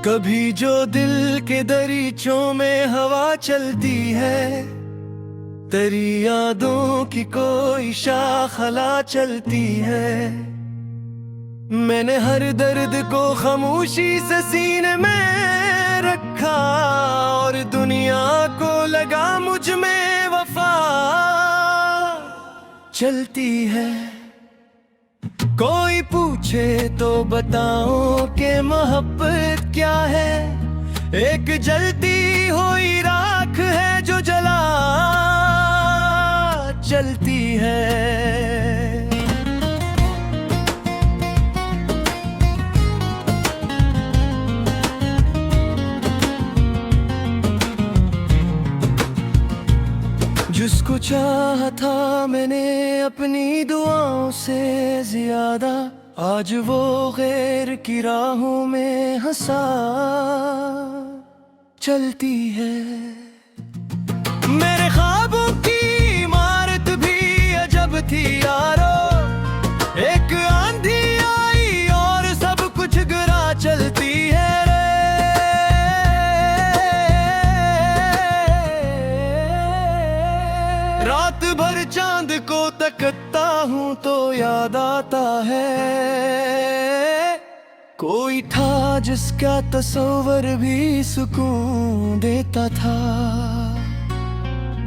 कभी जो दिल के दरीचों में हवा चलती है, तेरी यादों की कोई शाखला चलती है। मैंने हर दर्द को खामोशी से सीने में रखा और दुनिया को लगा मुझ में वफा चलती है। कोई पूछे तो बताओ कि मोहब्बत क्या है। एक जलती हुई राख है जो जला चलती है। जिसको चाहा था मैंने अपनी दुआओं से ज्यादा, आज वो गैर की राहों में हंसा चलती है। मेरे ख्वाबों की इमारत भी अजब थी यारो, एक आंधी आई और सब कुछ गिरा चलती है। रात भर चांद को तकता हूँ तो याद आता है, कोई था जिसका तस्वर भी सुकून देता था,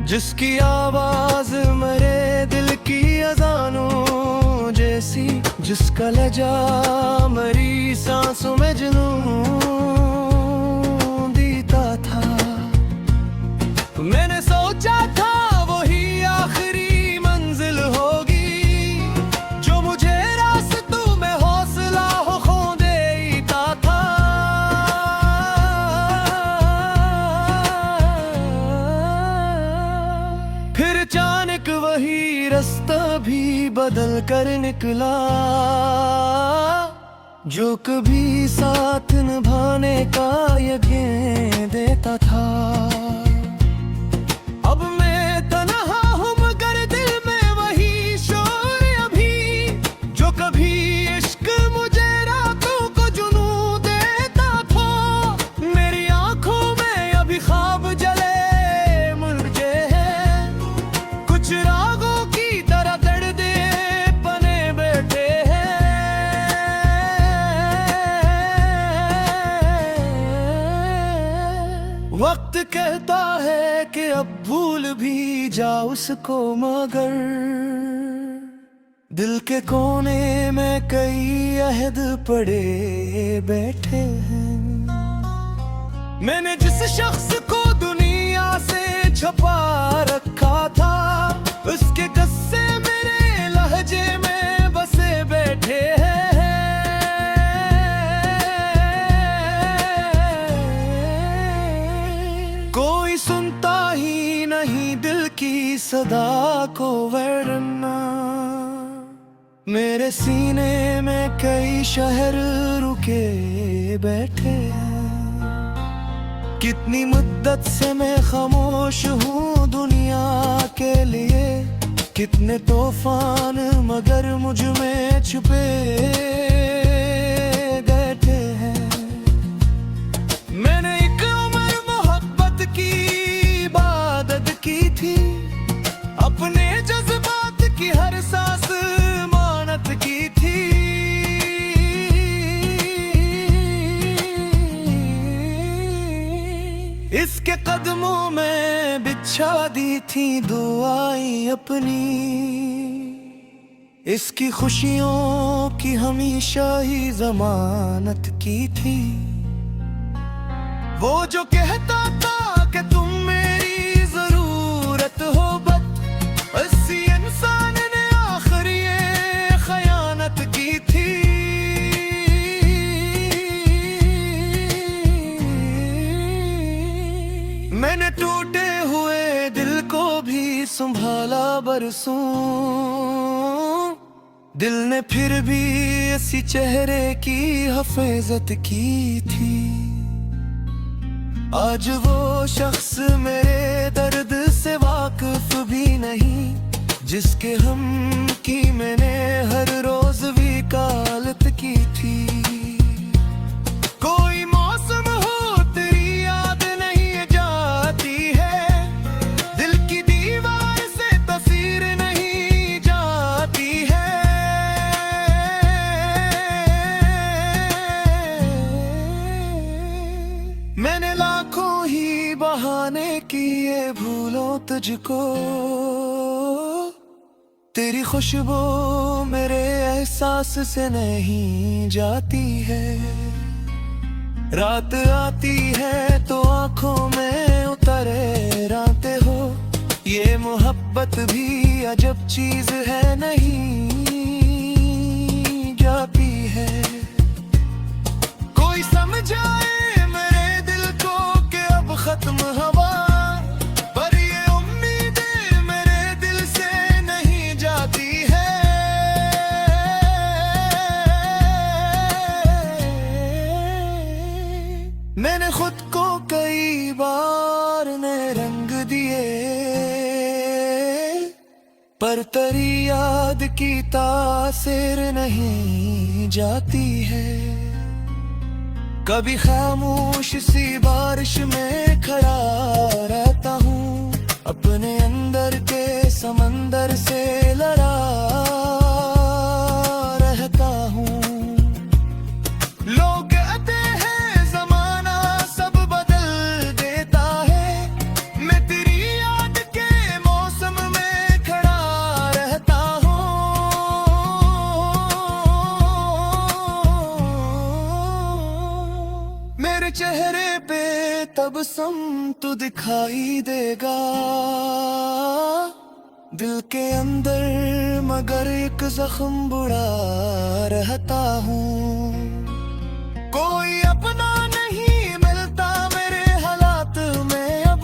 जिसकी आवाज मेरे दिल की अजानों जैसी, जिसका लहजा मेरी सांसों में जुनून देता था। मैंने सोचा था अचानक वही रास्ता भी बदल कर निकला, जो कभी साथ निभाने का यकीन देता था। अब मैं तन्हा हूँ मगर दिल में वही शोर अभी, जो कभी इश्क मुझे रातों को जुनून देता था। मेरी आंखों में अभी ख्वाब जले रागों की तरह दर्दे बने बैठे हैं। वक्त कहता है कि अब भूल भी जा उसको, मगर दिल के कोने में कई अहद पड़े बैठे हैं। मैंने जिस शख्स को दुनिया से छुपा रखा था, उसके किस्से मेरे लहजे में बसे बैठे हैं। कोई सुनता ही नहीं दिल की सदा को, वरना मेरे सीने में कई शहर रुके बैठे हैं। कितनी मुद्दत से मैं खामोश हूँ दुनिया के लिए, कितने तूफान मगर मुझ में छुपे बैठे हैं। मैंने एक उम्र मोहब्बत की इबादत की थी, अपने जज्बात की हर सांस मानत की थी। इसके कदमों में बिछा दी थी दुआएं अपनी, इसकी खुशियों की हमेशा ही जमानत की थी। वो जो कहता था कि तुम मेरी जरूरत हो, बस इसी इंसान ने आखिर ये खयानत की थी। मैंने टूटे हुए दिल को भी संभाला बरसों, दिल ने फिर भी इसी चेहरे की हिफाजत की थी। आज वो शख्स मेरे दर्द से वाकिफ भी नहीं, जिसके हम की मैंने हर रोज वकालत की थी। कोई मौसम तुझको, तेरी खुशबू मेरे एहसास से नहीं जाती है। रात आती है तो आंखों में उतरे रातें हो, ये मोहब्बत भी अजब चीज है, नहीं जाती है। कोई समझाए मेरे दिल को कि अब खत्म हवा, पर ये उम्मीदें मेरे दिल से नहीं जाती है। मैंने खुद को कई बार नए रंग दिए, पर तेरी याद की तासीर नहीं जाती है। कभी खामोश सी बारिश में खड़ा रहता हूँ, अपने अंदर के समंदर से लड़ा रहता हूँ। लोग कहते हैं जमाना सब बदल देता है, मैं तेरी याद के मौसम में खड़ा रहता हूँ। मेरे चेहरे पे तबस्सुम तू दिखाई देगा, दिल के अंदर मगर एक जख्म बुढ़ा रहता हूँ। कोई अपना नहीं मिलता मेरे हालात में अब,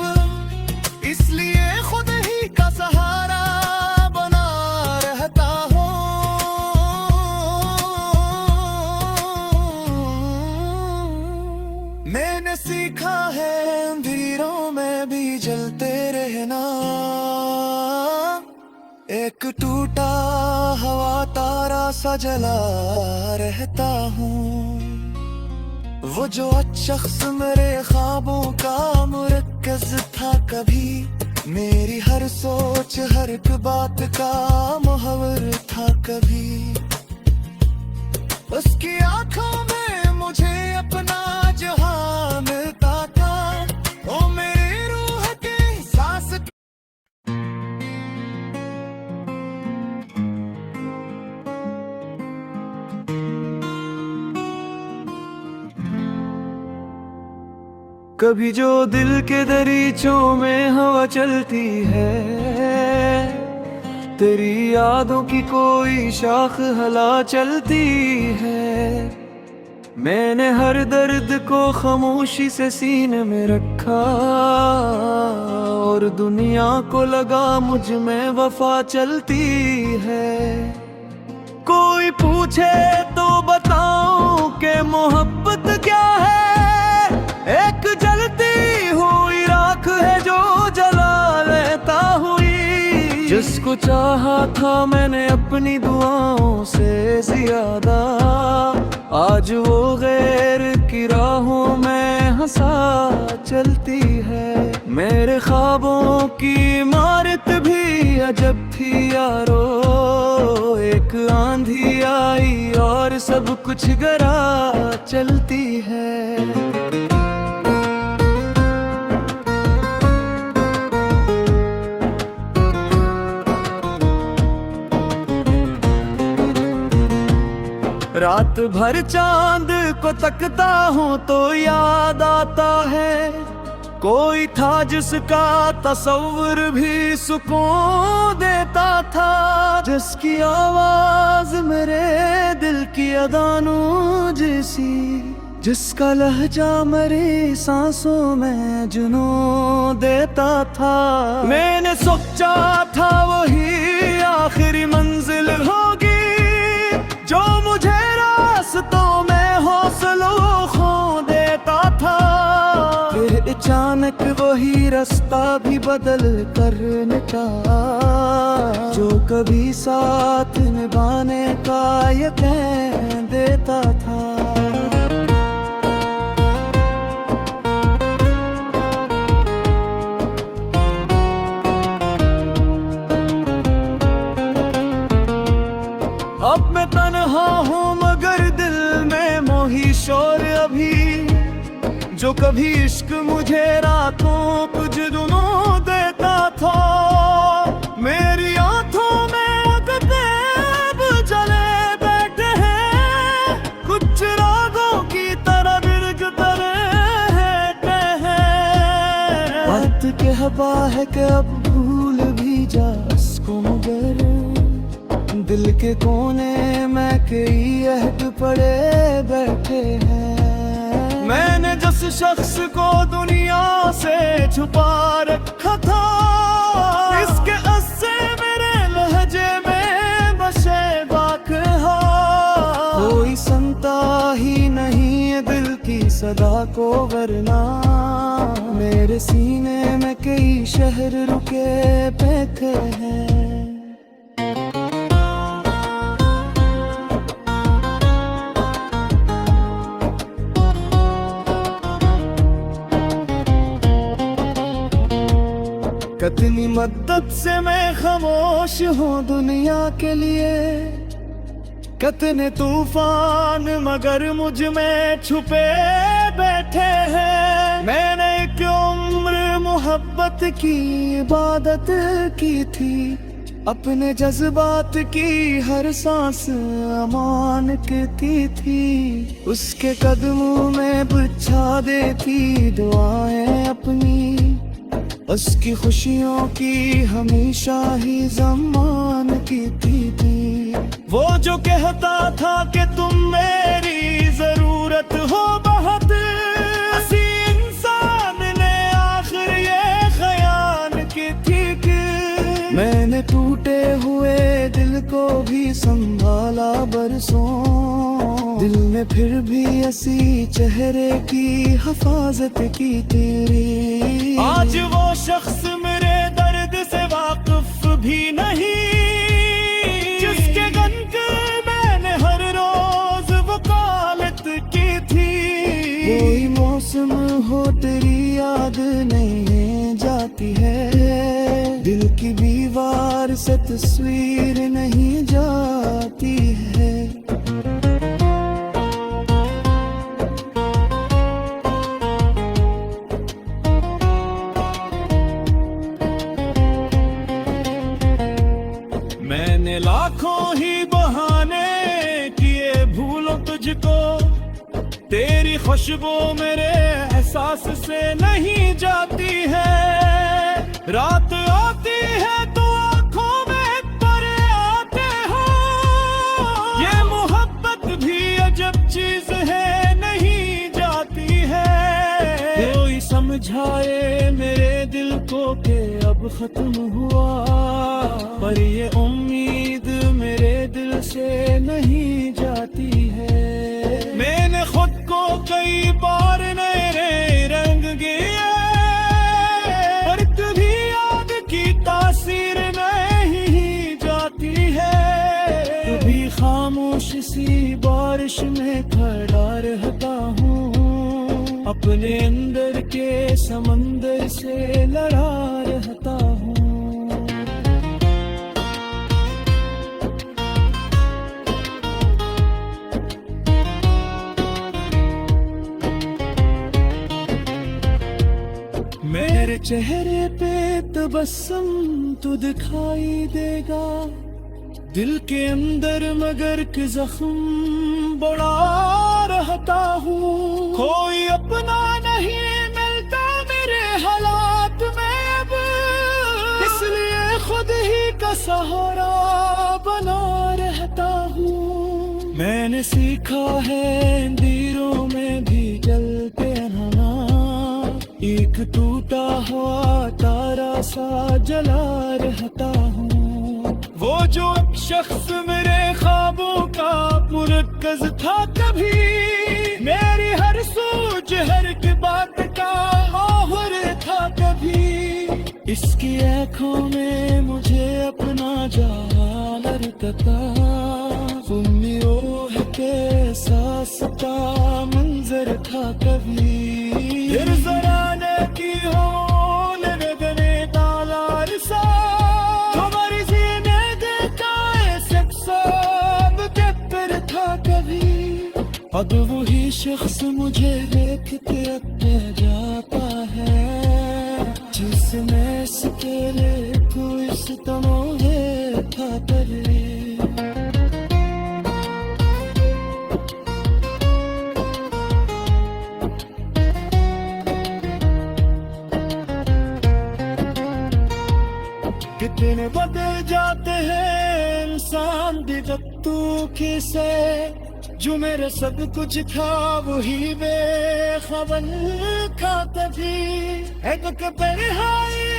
इसलिए खुद ही का सहारा बना रहता हूँ। मैंने सीखा है अंधेरों में भी जलते रहना, एक टूटा हवा तारा सा जला रहता हूँ। वो जो अच्छा शख्स मेरे ख्वाबों का मुरक्कज था कभी, मेरी हर सोच हर एक बात का मुहव्वर था कभी। उसकी आंखों में मुझे अपना जहां मिलता था, ओ मेरी रूह के सांस। कभी जो दिल के दरीचों में हवा चलती है, तेरी यादों की कोई शाख हला चलती है। मैंने हर दर्द को खामोशी से सीने में रखा, और दुनिया को लगा मुझ में वफा चलती है। कोई पूछे तो बताऊं कि मोहब्बत क्या है, एक जलती हुई राख है जो जला लेता हुई। जिसको चाहा था मैंने अपनी दुआओं से ज्यादा, आज वो गैर की राहों में हंसा चलती है। मेरे ख्वाबों की इमारत भी अजब थी यारो, एक आंधी आई और सब कुछ गिरा चलती है। रात भर चांद को तकता हूँ तो याद आता है, कोई था जिसका तस्वुर भी सुकून देता था। जिसकी आवाज मेरे दिल की अदानों जैसी, जिसका लहजा मेरी सांसों में जुनून देता था। मैंने सोचा था वही आखिरी मंजिल होगी, जो मुझे रास्तों में हौसलों खो देता था। फिर अचानक वही रास्ता भी बदल कर निकला, जो कभी साथ निभाने का यकीन देता था। अब मैं तन्हा हूँ मगर दिल में मोही शोर अभी, जो कभी इश्क मुझे रातों कुछ जुनून देता था। मरहबा है कि अब भूल भी जा इसको, मगर दिल के कोने में कई अहद पड़े बैठे हैं। मैंने जिस शख्स को दुनिया से छुपा रखा था, इसके अस्से मेरे लहजे में बसे बाकहा। कोई सुनता ही नहीं है दिल की सदा को, वरना मेरे सीने में कई शहर रुके बैठे हैं। कितनी मद्दत से मैं खामोश हूँ दुनिया के लिए, कितने तूफान मगर मुझ में छुपे बैठे हैं। मैंने एक उम्र मोहब्बत की इबादत की थी, अपने जज्बात की हर सांस अमान करती थी। उसके कदमों में बिछा देती दुआएं अपनी, उसकी खुशियों की हमेशा ही ज़मान की थी। वो जो कहता था कि तुम मेरी जरूरत हो बहुत, असी इंसान ने आखिर ये ख्याल की थी कि मैंने टूटे हुए दिल को भी संभाला बरसों, दिल में फिर भी ऐसी चेहरे की हिफाजत की तेरी। आज वो शख्स मेरे दर्द से वाकिफ भी नहीं, जिसके गन के मैंने हर रोज वकालत की थी। कोई मौसम हो तेरी याद नहीं जाती है, दिल की दीवार से तस्वीर नहीं जाती है। मैंने लाखों ही बहाने किए भूलो तुझको, तेरी खुशबू मेरे एहसास से नहीं जाती है। रात आती है तो आंखों में परे आते हो, ये मोहब्बत भी अजब चीज है नहीं जाती है। कोई समझाए मेरे दिल को कि अब खत्म हुआ, पर ये उम्मीद मेरे दिल से नहीं जाती है। मैंने खुद को कई बार नए रंग किए, पर कभी याद की तासीर नहीं जाती है। कभी खामोश सी बारिश में खड़ा रहता हूँ, अपने अंदर के समंदर से लड़ा रहता हूँ। मेरे चेहरे पे तबस्सुम तो दिखाई देगा, दिल के अंदर मगर के जख्म बड़ा रहता हूँ। कोई अपना नहीं मिलता मेरे हालात में अब, इसलिए खुद ही का सहारा बना रहता हूँ। मैंने सीखा है अंधेरों में भी जल के रहना, एक टूटा हुआ तारा सा जला रहता हूँ। वो जो शख्स मेरे ख्वाबों का मुरक्कज था कभी, मेरी हर सोच हर एक बात का माहौर था कभी। इसकी आँखों में मुझे अपना जान लगता, उम्मीदों के एहसास का मंजर था कभी। फिर जरा ने की हो लगने ताला रसा, तुम्हारी सीने देखा सब के पर था कभी। अब वही शख्स मुझे देखते अपने जाता है, जिसने इसके लिए कोई सितमों था कभी। कितने बदल जाते हैं इंसान दिगत्तू की से, जो मेरे सब कुछ था वही बेखबर था तभी। एक बेहाई